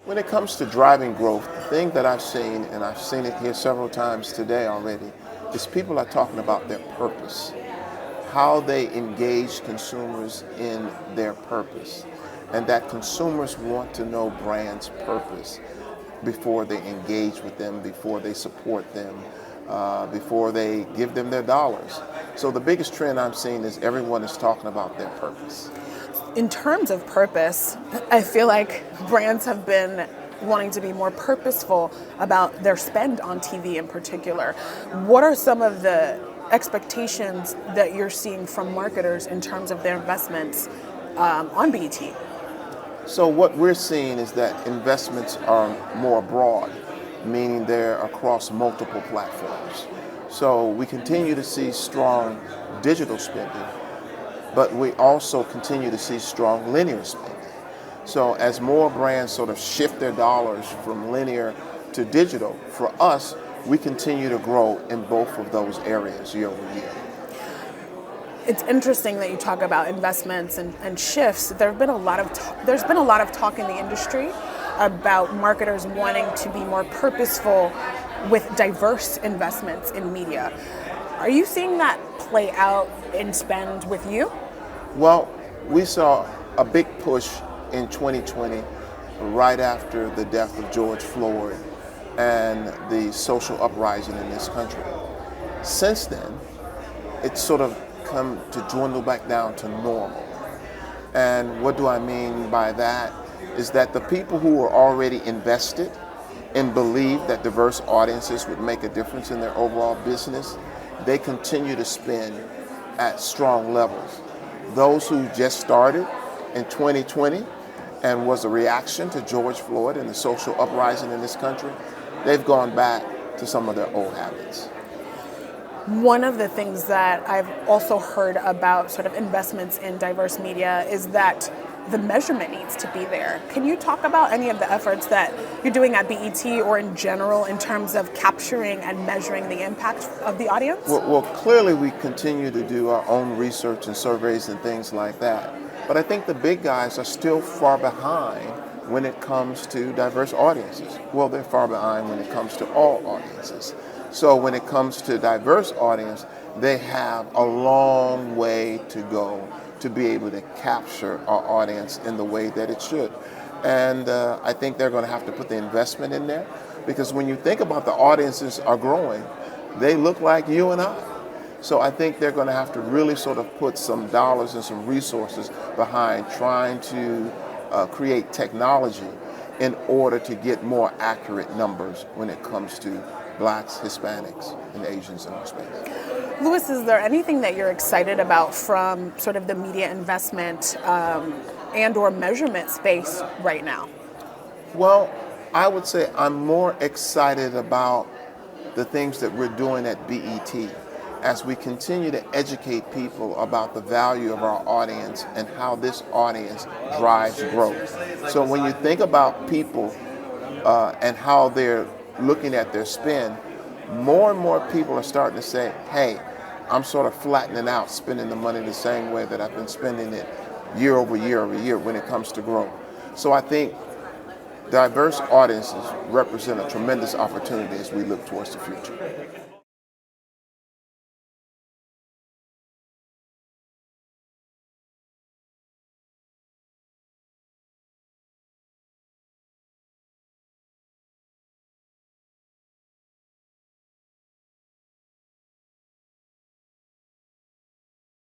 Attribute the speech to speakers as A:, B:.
A: When it comes to driving growth, the thing that I've seen, and I've seen it here several times today already, is people are talking about their purpose, how they engage consumers in their purpose, and that consumers want to know brands' purpose before they engage with them, before they support them, before they give them their dollars. So the biggest trend I'm seeing is everyone is talking about their purpose.
B: In terms of purpose, I feel like brands have been wanting to be more purposeful about their spend on TV in particular. What are some of the expectations that you're seeing from marketers in terms of their investments on BET?
A: So what we're seeing is that investments are more broad, meaning they're across multiple platforms. So we continue to see strong digital spending, but we also continue to see strong linear spending. So as more brands sort of shift their dollars from linear to digital, for us, we continue to grow in both of those areas year over year.
B: It's interesting that you talk about investments and shifts. There's been a lot of talk in the industry about marketers wanting to be more purposeful with diverse investments in media. Are you seeing that play out in spend with you?
A: Well, we saw a big push in 2020, right after the death of George Floyd and the social uprising in this country. Since then, it's sort of come to dwindle back down to normal. And what do I mean by that? Is that the people who were already invested and believed that diverse audiences would make a difference in their overall business, they continue to spend at strong levels. Those who just started in 2020 and was a reaction to George Floyd and the social uprising in this country, they've gone back to some of their old habits.
B: One of the things that I've also heard about sort of investments in diverse media is that the measurement needs to be there. Can you talk about any of the efforts that you're doing at BET or in general in terms of capturing and measuring the impact of the audience?
A: Well, clearly we continue to do our own research and surveys and things like that. But I think the big guys are still far behind when it comes to diverse audiences. Well, they're far behind when it comes to all audiences. So when it comes to diverse audience, they have a long way to go to be able to capture our audience in the way that it should. And I think they're going to have to put the investment in there, because when you think about the audiences are growing, they look like you and I. So I think they're going to have to really sort of put some dollars and some resources behind trying to create technology in order to get more accurate numbers when it comes to Blacks, Hispanics, and Asians in our space.
B: Louis, is there anything that you're excited about from sort of the media investment and or measurement space right now?
A: Well, I would say I'm more excited about the things that we're doing at BET as we continue to educate people about the value of our audience and how this audience drives growth. So when you think about people and how they're looking at their spend, more and more people are starting to say, hey, I'm sort of flattening out spending the money the same way that I've been spending it year over year when it comes to growth. So I think diverse audiences represent a tremendous opportunity as we look towards the future.